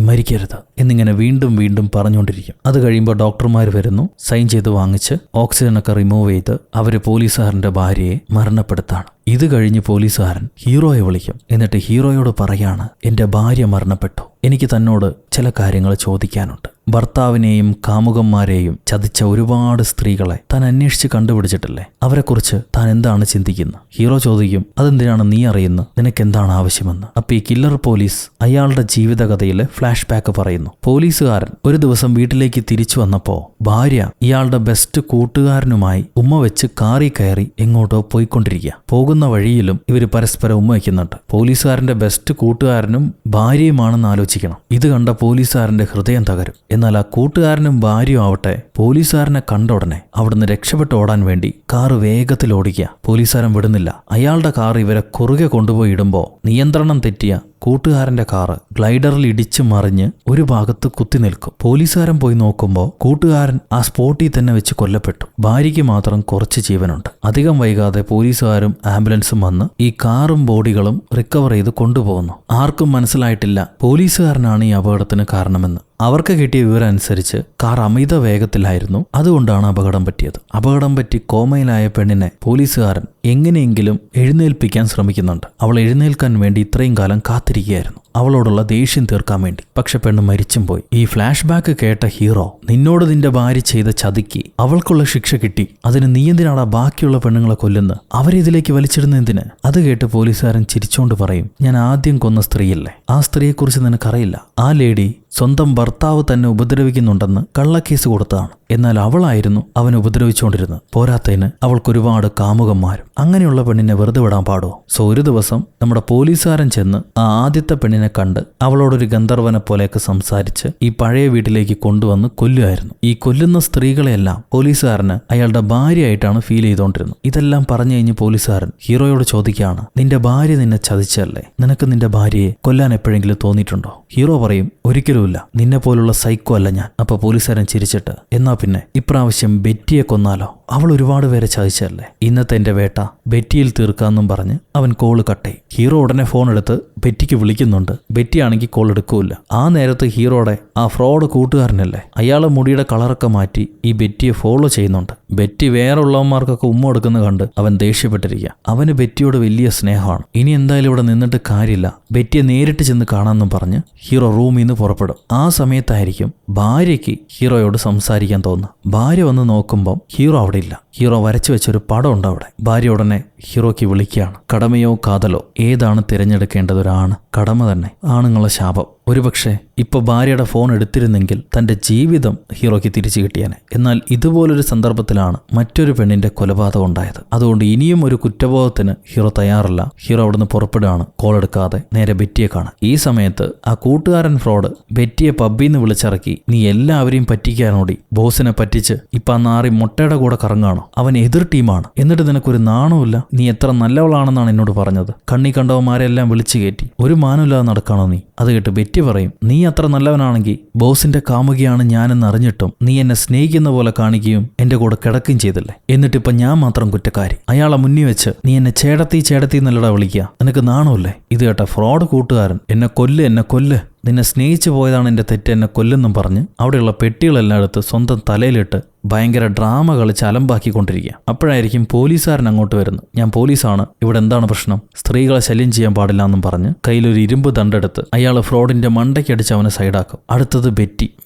മരിക്കരുത് എന്നിങ്ങനെ വീണ്ടും വീണ്ടും പറഞ്ഞുകൊണ്ടിരിക്കും. അത് കഴിയുമ്പോൾ ഡോക്ടർമാർ വരുന്നു. സൈൻ ചെയ്ത് വാങ്ങിച്ച് ഓക്സിജനൊക്കെ റിമൂവ് ചെയ്ത് അവർ പോലീസുകാരൻ്റെ ഭാര്യയെ മരണപ്പെടുത്താണ്. ഇത് കഴിഞ്ഞ് പോലീസുകാരൻ ഹീറോയെ വിളിക്കും. എന്നിട്ട് ഹീറോയോട് പറയാണ്, എൻ്റെ ഭാര്യ മരണപ്പെട്ടു, എനിക്ക് തന്നോട് ചില കാര്യങ്ങൾ ചോദിക്കാനുണ്ട്. ഭർത്താവിനെയും കാമുകന്മാരെയും ചതിച്ച ഒരുപാട് സ്ത്രീകളെ താൻ അന്വേഷിച്ച് കണ്ടുപിടിച്ചിട്ടില്ലേ? അവരെക്കുറിച്ച് താൻ എന്താണ് ചിന്തിക്കുന്നത്? ഹീറോ ചോദിക്കും, അതെന്തിനാണ് നീ അറിയുന്നത്? നിനക്കെന്താണ് ആവശ്യമെന്ന്. അപ്പൊ ഈ കില്ലർ പോലീസ് അയാളുടെ ജീവിതകഥയിലെ ഫ്ലാഷ് ബാക്ക് പറയുന്നു. പോലീസുകാരൻ ഒരു ദിവസം വീട്ടിലേക്ക് തിരിച്ചു വന്നപ്പോ ഭാര്യ ഇയാളുടെ ബെസ്റ്റ് കൂട്ടുകാരനുമായി ഉമ്മ വെച്ച് കാറി കയറി എങ്ങോട്ടോ പോയിക്കൊണ്ടിരിക്കുക. പോകുന്ന വഴിയിലും ഇവർ പരസ്പരം ഉമ്മ വയ്ക്കുന്നുണ്ട്. പോലീസുകാരന്റെ ബെസ്റ്റ് കൂട്ടുകാരനും ഭാര്യയുമാണെന്ന് ആലോചിക്കണം. ഇത് കണ്ട പോലീസുകാരന്റെ ഹൃദയം തകരും. എന്നാൽ ആ കൂട്ടുകാരനും ഭാര്യയും ആവട്ടെ പോലീസുകാരനെ കണ്ട ഉടനെ അവിടുന്ന് രക്ഷപ്പെട്ട് ഓടാൻ വേണ്ടി കാറ് വേഗത്തിൽ ഓടിക്കുക. പോലീസുകാരൻ വിടുന്നില്ല. അയാളുടെ കാർ ഇവരെ കുറുകെ കൊണ്ടുപോയി ഇടുമ്പോൾ നിയന്ത്രണം തെറ്റിയ കൂട്ടുകാരന്റെ കാറ് ഗ്ലൈഡറിൽ ഇടിച്ചു മറിഞ്ഞ് ഒരു ഭാഗത്ത് കുത്തി നിൽക്കും. പോലീസുകാരൻ പോയി നോക്കുമ്പോൾ കൂട്ടുകാരൻ ആ സ്പോട്ടിൽ തന്നെ വെച്ച് കൊല്ലപ്പെട്ടു. ഭാര്യയ്ക്ക് മാത്രം കുറച്ച് ജീവനുണ്ട്. അധികം വൈകാതെ പോലീസുകാരും ആംബുലൻസും വന്ന് ഈ കാറും ബോഡികളും റിക്കവർ ചെയ്ത് കൊണ്ടുപോകുന്നു. ആർക്കും മനസ്സിലായിട്ടില്ല പോലീസുകാരനാണ് ഈ അപകടത്തിന് കാരണമെന്ന്. അവർക്ക് കിട്ടിയ വിവരം അനുസരിച്ച് കാർ അമിത വേഗത്തിലായിരുന്നു, അതുകൊണ്ടാണ് അപകടം പറ്റിയത്. അപകടം പറ്റി കോമയിലായ പെണ്ണിനെ പോലീസുകാരൻ എങ്ങനെയെങ്കിലും എഴുന്നേൽപ്പിക്കാൻ ശ്രമിക്കുന്നുണ്ട്. അവൾ എഴുന്നേൽക്കാൻ വേണ്ടി ഇത്രയും കാലം കാത്തിരിക്കുകയായിരുന്നു, അവളോടുള്ള ദേഷ്യം തീർക്കാൻ വേണ്ടി. പക്ഷെ പെണ്ണ് മരിച്ചും പോയി. ഈ ഫ്ലാഷ് ബാക്ക് കേട്ട ഹീറോ, നിന്നോട് നിന്റെ ഭാര്യ ചെയ്ത ചതിക്ക് അവൾക്കുള്ള ശിക്ഷ കിട്ടി, അതിന് നീ എന്തിനാണ് ബാക്കിയുള്ള പെണ്ണുങ്ങളെ കൊല്ലുന്നത്? അവരിതിലേക്ക് വലിച്ചിടുന്ന എന്തിന്? അത് കേട്ട് പോലീസുകാരൻ ചിരിച്ചോണ്ട് പറയും, ഞാൻ ആദ്യം കൊന്ന സ്ത്രീയല്ലേ, ആ സ്ത്രീയെക്കുറിച്ച് നിനക്കറിയില്ല. ആ ലേഡി സ്വന്തം ഭർത്താവ് തന്നെ ഉപദ്രവിക്കുന്നുണ്ടെന്ന് കള്ളക്കേസ് കൊടുത്തതാണ്. എന്നാൽ അവളായിരുന്നു അവൻ ഉപദ്രവിച്ചുകൊണ്ടിരുന്നത്. പോരാത്തതിന് അവൾക്കൊരുപാട് കാമുകന്മാരും. അങ്ങനെയുള്ള പെണ്ണിനെ വെറുതെ വിടാൻ പാടുമോ? സോ ഒരു ദിവസം നമ്മുടെ പോലീസുകാരൻ ചെന്ന് ആ ആദ്യത്തെ പെണ്ണിനെ കണ്ട് അവളോടൊരു ഗന്ധർവനെ പോലെയൊക്കെ സംസാരിച്ച് ഈ പഴയ വീട്ടിലേക്ക് കൊണ്ടുവന്ന് കൊല്ലുമായിരുന്നു. ഈ കൊല്ലുന്ന സ്ത്രീകളെയെല്ലാം പോലീസുകാരന് അയാളുടെ ഭാര്യയായിട്ടാണ് ഫീൽ ചെയ്തുകൊണ്ടിരുന്നത്. ഇതെല്ലാം പറഞ്ഞു കഴിഞ്ഞ് പോലീസുകാരൻ ഹീറോയോട് ചോദിക്കുകയാണ്, നിന്റെ ഭാര്യ നിന്നെ ചതിച്ചല്ലേ? നിനക്ക് നിന്റെ ഭാര്യയെ കൊല്ലാൻ എപ്പോഴെങ്കിലും തോന്നിയിട്ടുണ്ടോ? ഹീറോ പറയും, ഒരിക്കലുമില്ല, നിന്നെ പോലുള്ള സൈക്കോ അല്ല ഞാൻ. അപ്പൊ പോലീസുകാരൻ ചിരിച്ചിട്ട്, എന്നാ പിന്നെ ഇപ്രാവശ്യം ബെറ്റിയെ കൊന്നാലോ? അവൾ ഒരുപാട് പേരെ ചതിച്ചല്ലേ? ഇന്നത്തെ എന്റെ വേട്ട ബെറ്റിയിൽ തീർക്കാന്നും പറഞ്ഞ് അവൻ കോള് കട്ടേ. ഹീറോ ഉടനെ ഫോൺ എടുത്ത് ബെറ്റിക്ക് വിളിക്കുന്നുണ്ട്. ബെറ്റിയാണെങ്കിൽ കോൾ എടുക്കൂല. ആ നേരത്ത് ഹീറോയുടെ ആ ഫ്രോഡ് കൂട്ടുകാരനല്ലേ, അയാളെ മുടിയുടെ കളറൊക്കെ മാറ്റി ഈ ബെറ്റിയെ ഫോളോ ചെയ്യുന്നുണ്ട്. ബെറ്റി വേറെ ഉള്ളവന്മാർക്കൊക്കെ ഉമ്മ എടുക്കുന്ന കണ്ട് അവൻ ദേഷ്യപ്പെട്ടിരിക്കുക. അവന് ബെറ്റിയോട് വലിയ സ്നേഹമാണ്. ഇനി എന്തായാലും ഇവിടെ നിന്നിട്ട് കാര്യമില്ല, ബെറ്റിയെ നേരിട്ട് ചെന്ന് കാണാമെന്നും പറഞ്ഞ് ഹീറോ റൂമിൽ നിന്ന് പുറപ്പെടും. ആ സമയത്തായിരിക്കും ഭാര്യയ്ക്ക് ഹീറോയോട് സംസാരിക്കാൻ തോന്നുന്നു. ഭാര്യ വന്ന് നോക്കുമ്പം ഹീറോ അവിടെ ഇല്ല. ഹീറോ വരച്ചു വെച്ചൊരു പടം ഉണ്ട് അവിടെ. ഭാര്യ ഉടനെ ഹീറോയ്ക്ക് വിളിക്കുകയാണ്. കടമയോ കാതലോ ഏതാണ് തിരഞ്ഞെടുക്കേണ്ടത്? ഒരാണ്. കടമ തന്നെ. ആണുങ്ങളെ ശാപം. ഒരുപക്ഷെ ഇപ്പൊ ഭാര്യയുടെ ഫോൺ എടുത്തിരുന്നെങ്കിൽ തന്റെ ജീവിതം ഹീറോയ്ക്ക് തിരിച്ചു കിട്ടിയാനെ. എന്നാൽ ഇതുപോലൊരു സന്ദർഭത്തിലാണ് മറ്റൊരു പെണ്ണിന്റെ കൊലപാതകം ഉണ്ടായത്. അതുകൊണ്ട് ഇനിയും ഒരു കുറ്റബോധത്തിന് ഹീറോ തയ്യാറല്ല. ഹീറോ അവിടുന്ന് പുറപ്പെടുകയാണ്. കോൾ എടുക്കാതെ നേരെ ബെറ്റിയെ കാണാൻ. ഈ സമയത്ത് ആ കൂട്ടുകാരൻ ഫ്രോഡ് ബെറ്റിയെ പബ്ബിൽ നിന്ന് വിളിച്ചിറക്കി, നീ എല്ലാവരെയും പറ്റിക്കാനോടി, ബോസിനെ പറ്റിച്ച് ഇപ്പൊ ആ നാറി മുട്ടയുടെ കൂടെ കറങ്ങാണോ? അവൻ എതിർ ടീമാണ്. എന്നിട്ട് നിനക്കൊരു നാണമില്ല. നീ എത്ര നല്ലവളാണെന്നാണ് എന്നോട് പറഞ്ഞത്. കണ്ണി കണ്ടവന്മാരെല്ലാം വിളിച്ചു കയറ്റി. ഒരു മാനമില്ലാതെ നടക്കാണോ നീ? അത് കേട്ട് ബെറ്റി പറയും, നീ അത്ര നല്ലവനാണെങ്കിൽ ബോസിന്റെ കാമുകിയാണ് ഞാനെന്ന് അറിഞ്ഞിട്ടും നീ എന്നെ സ്നേഹിക്കുന്ന പോലെ കാണിക്കുകയും എന്റെ കൂടെ കിടക്കുകയും ചെയ്തില്ലേ? എന്നിട്ടിപ്പൊ ഞാൻ മാത്രം കുറ്റക്കാരി. അയാളെ മുന്നിൽ വെച്ച് നീ എന്നെ ചേടത്തി എന്നല്ലടാ വിളിക്കുക. നിനക്ക് നാണമില്ലേ? ഇത് കേട്ട ഫ്രോഡ് കൂട്ടുകാരൻ, എന്നെ കൊല്ല്, നിന്നെ സ്നേഹിച്ചു പോയതാണ് എന്റെ തെറ്റ്, എന്നെ കൊല്ലെന്നും പറഞ്ഞ് അവിടെയുള്ള പെട്ടികളെല്ലാം എടുത്ത് സ്വന്തം തലയിലിട്ട് ഭയങ്കര ഡ്രാമ കളിച്ച് അലമ്പാക്കിക്കൊണ്ടിരിക്കുക. അപ്പോഴായിരിക്കും പോലീസുകാരൻ അങ്ങോട്ട് വരുന്നത്. ഞാൻ പോലീസാണ്, ഇവിടെ എന്താണ് പ്രശ്നം? സ്ത്രീകളെ ശല്യം ചെയ്യാൻ പാടില്ല എന്നും പറഞ്ഞ് കയ്യിലൊരു ഇരുമ്പ് ദണ്ടെടുത്ത് അയാൾ ഫ്രോഡിന്റെ മണ്ടയ്ക്കടിച്ച് അവനെ സൈഡാക്കും. അടുത്തത്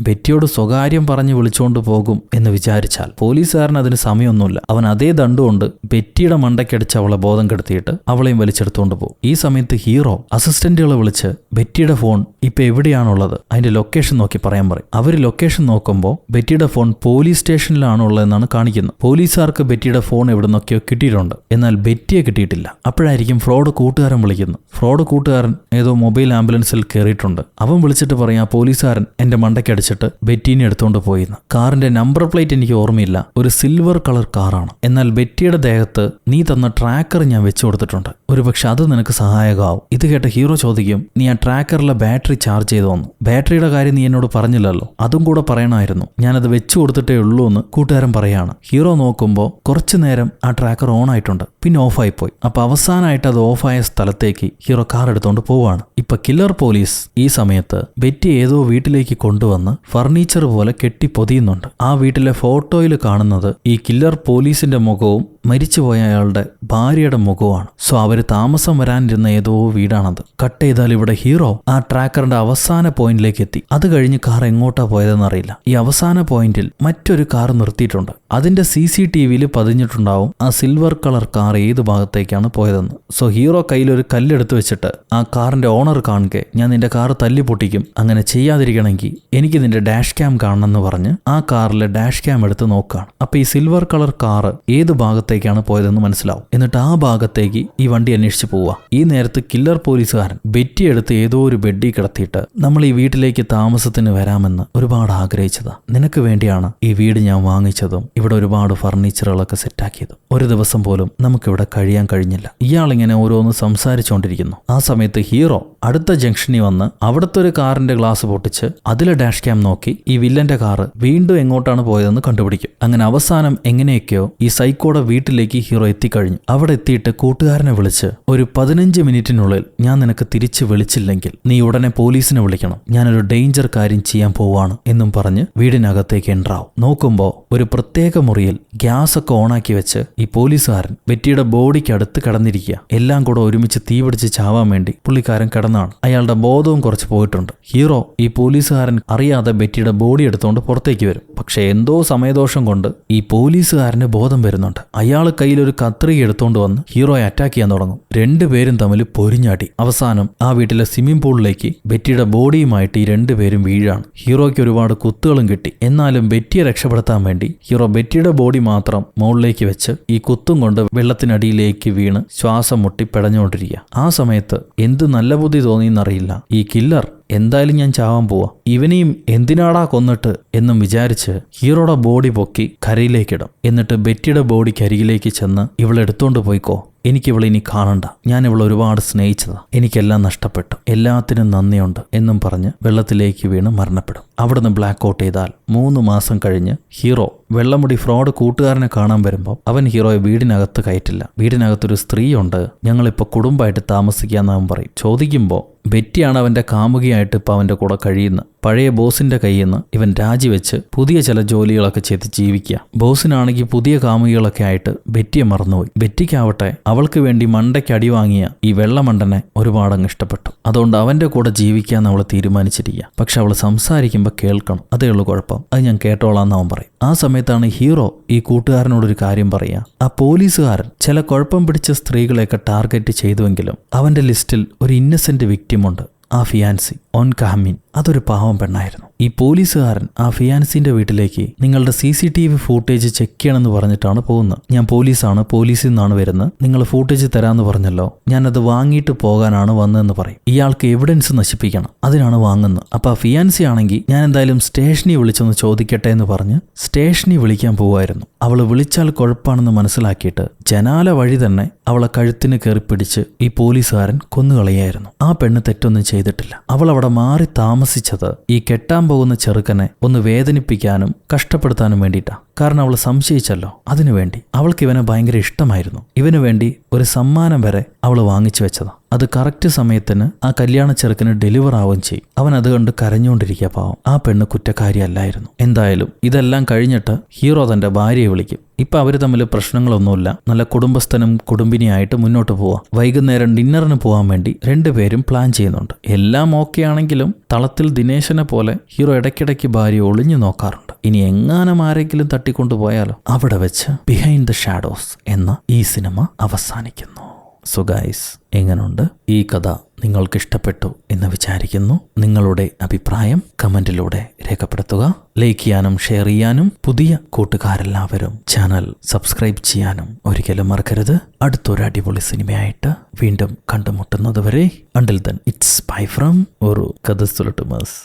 ബെറ്റിയോട് സ്വകാര്യം പറഞ്ഞ് വിളിച്ചുകൊണ്ട് പോകും എന്ന് വിചാരിച്ചാൽ പോലീസുകാരൻ അതിന് സമയമൊന്നുമില്ല. അവൻ അതേ ദണ്ടുകൊണ്ട് ബെറ്റിയുടെ മണ്ടയ്ക്കടിച്ച് അവളെ ബോധം കെടുത്തിയിട്ട് അവളെയും വലിച്ചെടുത്തുകൊണ്ട് പോകും. ഈ സമയത്ത് ഹീറോ അസിസ്റ്റന്റുകളെ വിളിച്ച് ബെറ്റിയുടെ ഫോൺ ഇപ്പൊ എവിടെയാണുള്ളത് അതിന്റെ ലൊക്കേഷൻ നോക്കി പറയാൻ പറയും. അവർ ലൊക്കേഷൻ നോക്കുമ്പോൾ ബെറ്റിയുടെ ഫോൺ പോലീസ് സ്റ്റേഷനിലാണുള്ളതെന്നാണ് കാണിക്കുന്നത്. പോലീസുകാർക്ക് ബെറ്റിയുടെ ഫോൺ എവിടെ നിന്നൊക്കെയോ കിട്ടിയിട്ടുണ്ട്. എന്നാൽ ബെറ്റിയെ കിട്ടിയിട്ടില്ല. അപ്പോഴായിരിക്കും ഫ്രോഡ് കൂട്ടുകാരൻ വിളിക്കുന്നത്. ഫ്രോഡ് കൂട്ടുകാരൻ ഏതോ മൊബൈൽ ആംബുലൻസിൽ കയറിയിട്ടുണ്ട്. അവൻ വിളിച്ചിട്ട് പറയാം, ആ പോലീസുകാരൻ എന്റെ മണ്ടയ്ക്കടിച്ചിട്ട് ബെറ്റീനെ എടുത്തുകൊണ്ട് പോയിന്ന്. കാറിന്റെ നമ്പർ പ്ലേറ്റ് എനിക്ക് ഓർമ്മയില്ല, ഒരു സിൽവർ കളർ കാറാണ്. എന്നാൽ ബെറ്റിയുടെ ദേഹത്ത് നീ തന്ന ട്രാക്കർ ഞാൻ വെച്ചു കൊടുത്തിട്ടുണ്ട്. ഒരുപക്ഷെ അത് നിനക്ക് സഹായകമാവും. ഇത് കേട്ട ഹീറോ ചോദിക്കും, നീ ആ ട്രാക്കറിലെ ബാറ്ററി ചാർജ് ചെയ്തു വന്നു? ബാറ്ററിയുടെ കാര്യം നീ എന്നോട് പറഞ്ഞില്ലല്ലോ, അതും കൂടെ പറയണമായിരുന്നു. ഞാനത് വെച്ചു കൊടുത്തിട്ടേ ഉള്ളൂ എന്ന് കൂട്ടുകാരൻ പറയാണ്. ഹീറോ നോക്കുമ്പോൾ കുറച്ചു നേരം ആ ട്രാക്കർ ഓൺ ആയിട്ടുണ്ട്, പിന്നെ ഓഫായി പോയി. അപ്പൊ അവസാനമായിട്ട് അത് ഓഫായ സ്ഥലത്തേക്ക് ഹീറോ കാർ എടുത്തോണ്ട് പോവാണ്. ഇപ്പൊ കില്ലർ പോലീസ് ഈ സമയത്ത് ബെറ്റി ഏതോ വീട്ടിലേക്ക് കൊണ്ടുവന്ന് ഫർണിച്ചർ പോലെ കെട്ടി പൊതിയുന്നുണ്ട്. ആ വീട്ടിലെ ഫോട്ടോയിൽ കാണുന്നത് ഈ കില്ലർ പോലീസിന്റെ മുഖവും മരിച്ചുപോയ അയാളുടെ ഭാര്യയുടെ മുഖവുമാണ്. സോ അവര് താമസം വരാനിരുന്ന ഏതോ വീടാണത്. കട്ട് ചെയ്താൽ ഇവിടെ ഹീറോ ആ ട്രാക്കറിന്റെ അവസാന പോയിന്റിലേക്ക് എത്തി. അത് കഴിഞ്ഞ് കാർ എങ്ങോട്ടാ പോയതെന്നറിയില്ല. ഈ അവസാന പോയിന്റിൽ മറ്റൊരു കാർ നിർത്തിയിട്ടുണ്ട്. അതിന്റെ CCTVയിൽ പതിഞ്ഞിട്ടുണ്ടാവും ആ സിൽവർ കളർ കാർ ഏത് ഭാഗത്തേക്കാണ് പോയതെന്ന്. സോ ഹീറോ കയ്യിലൊരു കല്ലെടുത്ത് വെച്ചിട്ട് ആ കാറിന്റെ ഓണർ കാണുകെ, ഞാൻ നിന്റെ കാർ തല്ലി പൊട്ടിക്കും, അങ്ങനെ ചെയ്യാതിരിക്കണമെങ്കിൽ എനിക്ക് നിന്റെ ഡാഷ് ക്യാം കാണണമെന്ന് പറഞ്ഞ് ആ കാറിലെ ഡാഷ് ക്യാം എടുത്ത് നോക്കുകയാണ്. അപ്പൊ ഈ സിൽവർ കളർ കാർ ഏത് ഭാഗത്തേക്കാണ് പോയതെന്ന് മനസ്സിലാവും. എന്നിട്ട് ആ ഭാഗത്തേക്ക് ഈ വണ്ടി അന്വേഷിച്ച് പോവുക. ഈ നേരത്ത് കില്ലർ പോലീസുകാരൻ ബെറ്റി എടുത്ത് ഏതോ ഒരു ബെഡിൽ കിടത്തിയിട്ട്, നമ്മൾ ഈ വീട്ടിലേക്ക് താമസത്തിന് വരാമെന്ന് ഒരുപാട് ആഗ്രഹിച്ചതാ, നിനക്ക് വേണ്ടിയാണ് ഈ വീട് ഞാൻ വാങ്ങിച്ചതും ഇവിടെ ഒരുപാട് ഫർണിച്ചറുകളൊക്കെ സെറ്റാക്കിയതും. ഒരു ദിവസം പോലും നമുക്കിവിടെ കഴിയാൻ കഴിഞ്ഞില്ല. ഇയാളിങ്ങനെ ഓരോന്ന് സംസാരിച്ചുകൊണ്ടിരിക്കുന്നു. ആ സമയത്ത് ഹീറോ അടുത്ത ജംഗ്ഷനിൽ വന്ന് അവിടുത്തെ ഒരു കാറിന്റെ ഗ്ലാസ് പൊട്ടിച്ച് അതിലെ ഡാഷ് ക്യാം നോക്കി ഈ വില്ലന്റെ കാറ് വീണ്ടും എങ്ങോട്ടാണ് പോയതെന്ന് കണ്ടുപിടിക്കും. അങ്ങനെ അവസാനം എങ്ങനെയൊക്കെയോ ഈ സൈക്കോടെ വീട്ടിലേക്ക് ഹീറോ എത്തിക്കഴിഞ്ഞു. അവിടെ എത്തിയിട്ട് കൂട്ടുകാരനെ വിളിച്ച്, ഒരു 15 മിനിറ്റിനുള്ളിൽ ഞാൻ നിനക്ക് തിരിച്ചു വിളിച്ചില്ലെങ്കിൽ നീ ഉടനെ പോലീസിനെ വിളിക്കണം, ഞാനൊരു ഡേഞ്ചർ കാര്യം ചെയ്യാൻ പോവാണ് എന്നും പറഞ്ഞ് വീടിനകത്തേക്ക് എൻട്രാവും. നോക്കുമ്പോൾ ഒരു പ്രത്യേക മുറിയിൽ ഗ്യാസ് ഒക്കെ ഓണാക്കി വെച്ച് ഈ പോലീസുകാരൻ ബെറ്റിയുടെ ബോഡിക്ക് അടുത്ത് കിടന്നിരിക്കുക. എല്ലാം കൂടെ ഒരുമിച്ച് തീപിടിച്ച് ചാവാൻ വേണ്ടി പുള്ളിക്കാരൻ കിടന്നാണ്. അയാളുടെ ബോധവും കുറച്ച് പോയിട്ടുണ്ട്. ഹീറോ ഈ പോലീസുകാരൻ അറിയാതെ ബെറ്റിയുടെ ബോഡി എടുത്തുകൊണ്ട് പുറത്തേക്ക് വരും. പക്ഷെ എന്തോ സമയദോഷം കൊണ്ട് ഈ പോലീസുകാരന് ബോധം വരുന്നുണ്ട്. അയാൾ കയ്യിലൊരു കത്രിക എടുത്തുകൊണ്ട് വന്ന് ഹീറോയെ അറ്റാക്ക് ചെയ്യാൻ തുടങ്ങും. രണ്ടുപേരും തമ്മിൽ പൊരിഞ്ഞാടി. അവസാനം ആ വീട്ടിലെ സ്വിമ്മിംഗ് പൂളിലേക്ക് ബെറ്റിയുടെ ബോഡിയുമായിട്ട് ഈ രണ്ടുപേരും വീഴാണ്. ഹീറോയ്ക്ക് ഒരുപാട് കുത്തുകളും കിട്ടി. എന്നാലും ബെറ്റിയെ രക്ഷപ്പെടുത്താൻ വേണ്ടി ഹീറോ ബെറ്റിയുടെ ബോഡി മാത്രം മുകളിലേക്ക് വെച്ച് ഈ കുത്തും കൊണ്ട് വെള്ളത്തിനടിയിലേക്ക് വീണ് ശ്വാസം മുട്ടി പിടഞ്ഞുകൊണ്ടിരിക്കുക. ആ സമയത്ത് എന്ത് നല്ല ബുദ്ധി തോന്നിയെന്നറിയില്ല, ഈ കില്ലർ എന്തായാലും ഞാൻ ചാവാൻ പോവാ, ഇവനെയും എന്തിനാടാ കൊന്നിട്ട് എന്നും വിചാരിച്ച് ഹീറോയുടെ ബോഡി പൊക്കി കരയിലേക്കിടും. എന്നിട്ട് ബെറ്റിയുടെ ബോഡിക്ക് അരികിലേക്ക് ചെന്ന് ഇവളെ എടുത്തോണ്ട് പോയിക്കോ, എനിക്കിവളെ ഇനി കാണണ്ട, ഞാൻ ഇവളെ ഒരുപാട് സ്നേഹിച്ചതാ, എനിക്കെല്ലാം നഷ്ടപ്പെട്ടു, എല്ലാത്തിനും നന്ദിയുണ്ട് എന്നും പറഞ്ഞ് വെള്ളത്തിലേക്ക് വീണ് മരണപ്പെടും. അവിടുന്ന് ബ്ലാക്ക് ഔട്ട് ചെയ്താൽ 3 മാസം കഴിഞ്ഞ് ഹീറോ വെള്ളമുടി ഫ്രോഡ് കൂട്ടുകാരനെ കാണാൻ വരുമ്പോൾ അവൻ ഹീറോയെ വീടിനകത്ത് കയറ്റില്ല. വീടിനകത്തൊരു സ്ത്രീയുണ്ട്, ഞങ്ങളിപ്പോൾ കുടുംബമായിട്ട് താമസിക്കാന്ന് അവൻ പറയും. ചോദിക്കുമ്പോൾ ബെറ്റിയാണ് അവന്റെ കാമുകിയായിട്ട് ഇപ്പം അവന്റെ കൂടെ കഴിയുന്നത്. പഴയ ബോസിന്റെ കയ്യിൽ നിന്ന് ഇവൻ രാജിവെച്ച് പുതിയ ചില ജോലികളൊക്കെ ചെയ്ത് ജീവിക്കുക. ബോസിനാണെങ്കിൽ പുതിയ കാമുകികളൊക്കെ ആയിട്ട് ബെറ്റിയെ മറന്നുപോയി. ബെറ്റിക്കാവട്ടെ അവൾക്ക് വേണ്ടി മണ്ടയ്ക്ക് അടി വാങ്ങിയ ഈ വെള്ളമണ്ടനെ ഒരുപാടങ്ങ് ഇഷ്ടപ്പെട്ടു. അതുകൊണ്ട് അവന്റെ കൂടെ ജീവിക്കാന്ന് അവൾ തീരുമാനിച്ചിരിക്കുക. പക്ഷെ അവൾ സംസാരിക്കുമ്പോൾ കേൾക്കണം, അതേ ഉള്ളൂ കുഴപ്പം, അത് ഞാൻ കേട്ടോളാന്ന് അവൻ പറയും. ആ സമയത്താണ് ഹീറോ ഈ കൂട്ടുകാരനോടൊരു കാര്യം പറയുക. ആ പോലീസുകാരൻ ചില കുഴപ്പം പിടിച്ച സ്ത്രീകളെയൊക്കെ ടാർഗറ്റ് ചെയ്തുവെങ്കിലും അവന്റെ ലിസ്റ്റിൽ ഒരു ഇന്നസെന്റ് വിക്ടിമുണ്ട്, ആ ഫിയാൻസി ഓൻ കാമിൻ. അതൊരു പാവം പെണ്ണായിരുന്നു. ഈ പോലീസുകാരൻ ആ ഫിയാൻസിന്റെ വീട്ടിലേക്ക് നിങ്ങളുടെ CCTV ഫൂട്ടേജ് ചെക്ക് ചെയ്യണമെന്ന് പറഞ്ഞിട്ടാണ് പോകുന്നത്. ഞാൻ പോലീസാണ്, പോലീസിൽ നിന്നാണ് വരുന്നത്, നിങ്ങൾ ഫൂട്ടേജ് തരാമെന്ന് പറഞ്ഞല്ലോ, ഞാനത് വാങ്ങിയിട്ട് പോകാനാണ് വന്നതെന്ന് പറയും. ഇയാൾക്ക് എവിഡൻസ് നശിപ്പിക്കണം, അതിനാണ് വാങ്ങുന്നത്. അപ്പോൾ ആ ഫിയാൻസി ആണെങ്കിൽ ഞാൻ എന്തായാലും സ്റ്റേഷനിൽ വിളിച്ചൊന്ന് ചോദിക്കട്ടെ എന്ന് പറഞ്ഞ് സ്റ്റേഷനിൽ വിളിക്കാൻ പോവായിരുന്നു. അവൾ വിളിച്ചാൽ കുഴപ്പമാണെന്ന് മനസ്സിലാക്കിയിട്ട് ജനാല വഴി തന്നെ അവളെ കഴുത്തിന് കയറി പിടിച്ച് ഈ പോലീസുകാരൻ കൊന്നുകളയായിരുന്നു. ആ പെണ്ണ് തെറ്റൊന്നും ചെയ്തിട്ടില്ല. അവൾ അവിടെ മാറി താമസിച്ചത് ഈ കെട്ടാൻ പോകുന്ന ചെറുക്കനെ ഒന്ന് വേദനിപ്പിക്കാനും കഷ്ടപ്പെടുത്താനും വേണ്ടിയിട്ടാണ്. കാരണം അവൾ സംശയിച്ചല്ലോ, അതിനുവേണ്ടി. അവൾക്ക് ഇവനെ ഭയങ്കര ഇഷ്ടമായിരുന്നു. ഇവന് വേണ്ടി ഒരു സമ്മാനം വരെ അവൾ വാങ്ങിച്ചു വെച്ചതാ. അത് കറക്റ്റ് സമയത്തിന് ആ കല്യാണ ചെറുക്കന് ഡെലിവർ ആവുകയും ചെയ്യും. അവൻ അത് കണ്ട് കരഞ്ഞുകൊണ്ടിരിക്കുക. പാവം, ആ പെണ്ണ് കുറ്റക്കാരിയല്ലായിരുന്നു. എന്തായാലും ഇതെല്ലാം കഴിഞ്ഞിട്ട് ഹീറോ തന്റെ ഭാര്യയെ വിളിക്കും. ഇപ്പൊ അവര് തമ്മിൽ പ്രശ്നങ്ങളൊന്നുമില്ല, നല്ല കുടുംബസ്ഥനും കുടുംബിനിയായിട്ട് മുന്നോട്ട് പോവാം. വൈകുന്നേരം ഡിന്നറിന് പോകാൻ വേണ്ടി രണ്ടുപേരും പ്ലാൻ ചെയ്യുന്നുണ്ട്. എല്ലാം ഓക്കെ ആണെങ്കിലും തളത്തിൽ ദിനേശനെ പോലെ ഹീറോ ഇടയ്ക്കിടയ്ക്ക് ഭാര്യ ഒളിഞ്ഞു നോക്കാറുണ്ട്. ഇനി എങ്ങാനും ആരെങ്കിലും തട്ടിക്കൊണ്ടുപോയാലോ. അവിടെ വെച്ച് ബിഹൈൻഡ് ദ ഷാഡോസ് എന്ന ഈ സിനിമ അവസാനിക്കുന്നു. സോ ഗൈസ്, എങ്ങനുണ്ട് ഈ കഥ? നിങ്ങൾക്ക് ഇഷ്ടപ്പെട്ടു എന്ന് വിചാരിക്കുന്നു. നിങ്ങളുടെ അഭിപ്രായം കമന്റിലൂടെ രേഖപ്പെടുത്തുക. ലൈക്ക് ചെയ്യാനും ഷെയർ ചെയ്യാനും പുതിയ കൂട്ടുകാരെല്ലാവരും ചാനൽ സബ്സ്ക്രൈബ് ചെയ്യാനും ഒരിക്കലും മറക്കരുത്. അടുത്തൊരു അടിപൊളി സിനിമയായിട്ട് വീണ്ടും കണ്ടുമുട്ടുന്നത് വരെ, until then it's bye from ഒരു കഥ സുലട്ടുമസ്.